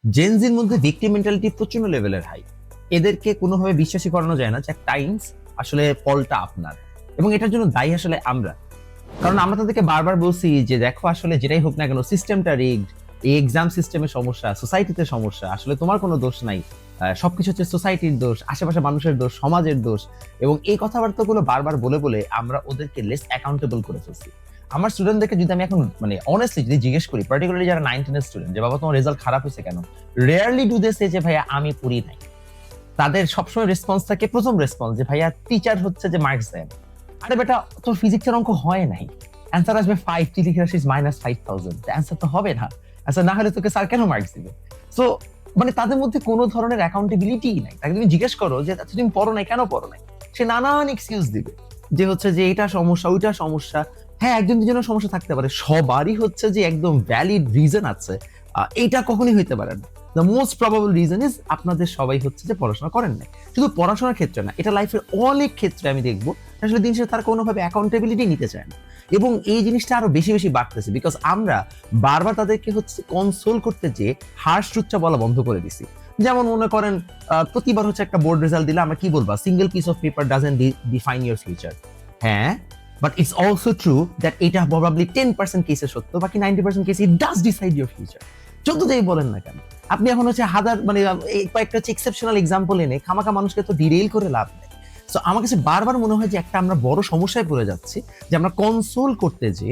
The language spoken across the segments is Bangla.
জেনজির মধ্যে ভিক্টিম মেন্টালিটি প্রচন্ড লেভেলের হাই। এদেরকে কোনোভাবে বিশ্বাসই করানো যায় না যে টাইমস আসলে ফলটা আপনার, এবং এটার জন্য দায়ী আসলে আমরা। কারণ আমরা তাদেরকে বারবার বলছি যে দেখো আসলে যেটাই হোক না কেন সিস্টেমটা রিগড, এই এক্সাম সিস্টেমের সমস্যা, সোসাইটিতে সমস্যা, আসলে তোমার কোনো দোষ নাই। সবকিছু হচ্ছে সোসাইটির দোষ, আশেপাশে মানুষের দোষ, সমাজের দোষ। এবং এই কথাবার্তাগুলো বারবার বলে বলে আমরা ওদেরকে লেস অ্যাকাউন্টেবল করে ফেলছি। আমার স্টুডেন্টদেরকে যদি আমি এখন মানে অনেস্টলি যদি জিজ্ঞেস করি, পার্টিকুলারলি যারা 9-10 স্টুডেন্ট, যে বাবা তোমার রেজাল্ট খারাপ হয়েছে কেন, রেয়ারলি ডু দে সে যে ভাইয়া আমি পড়ি নাই। তাদের সবসময় রেসপন্স থাকে, প্রথম রেসপন্স যে ভাইয়া টিচার হচ্ছে যে মার্কস দেন। আরে বেটা তোর ফিজিক্সের অঙ্ক হয় নাই, অ্যান্সার আসবে 5, তুই লিখে আসিস -5000, অ্যান্সার তো হবে না। অ্যান্সার না হলে তোকে স্যার কেন মার্কস দিবে? সো মানে তাদের মধ্যে কোনো ধরনের অ্যাকাউন্টেবিলিটি নাই। তাকে তুমি জিজ্ঞেস করো যে আচ্ছা তুমি পড়ো নাই কেন পড়ো নাই, সে নানান এক্সকিউজ দিবে যে হচ্ছে যে এটা সমস্যা ওইটা সমস্যা। হ্যাঁ, একজন দুজনের সমস্যা থাকতে পারে, সবারই হচ্ছে যে একদম ভ্যালিড রিজন আছে এইটা কখনোই হইতে পারে না। The most probable reason is আপনাদের সবাই হচ্ছে যে পড়াশোনা করেন নাই। শুধু পড়াশোনার ক্ষেত্রে না, এটা লাইফের অনেক ক্ষেত্রে আমি দেখবো আসলে দিন শেষে তারা কোনোভাবে অ্যাকাউন্টেবিলিটি নিতে চায় না। এবং এই জিনিসটা আরো বেশি বেশি বাড়তেছে বিকজ আমরা বারবার তাদেরকে হচ্ছে কনসোল করতে যেয়ে হার্শ ট্রুথটা বলা বন্ধ করে দিছি। যেমন মনে করেন প্রতিবার হচ্ছে একটা বোর্ড রেজাল্ট দিলে আমরা কি বলবো, single piece of paper doesn't define your future. হ্যাঁ, but it's also true that এটা প্রবাবলি 10% কেসে সত্য, বাকি 90% কেসে it does decide your future. যতটাই বলেন না কেন, আপনি এখন হচ্ছে হাজার মানে এই কয়েকটা হচ্ছে এক্সেপশনাল এক্সাম্পল এনে খামাখা মানুষকে তো ডিরেইল করে লাভ নেই। সো আমার কাছে বারবার মনে হয় যে একটা আমরা বড় সমস্যায় পড়ে যাচ্ছি, যে আমরা কনসোল করতে যে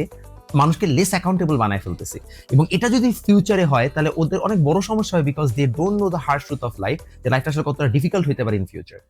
মানুষকে লেস অ্যাকাউন্টেবল বানায় ফেলতেছি। এবং এটা যদি ফিউচারে হয় তাহলে ওদের অনেক বড় সমস্যা হয় because they don't know the harsh truth of life, যে লাইফটা আসলে কতটা ডিফিকাল্ট হইতে পারে ইন ফিউচার।